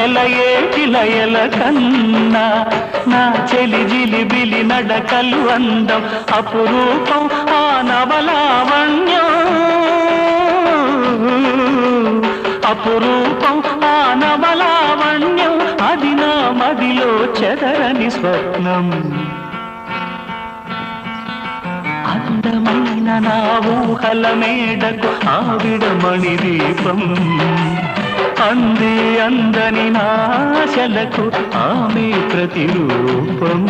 సెలయేటిలయల కన్నా నా చెలి జిలిబిలి నడకలు అందం అపురూపం ఆ నవలావణ్యం అపురూపం ఆ నవలావణ్యం అది నా మదిలో చెదరని స్వప్నం అందమైన నా ఊహల మేడకు ఆవిడమణి దీపం అంది అందని నాశలకు ఆమె ప్రతిరూపం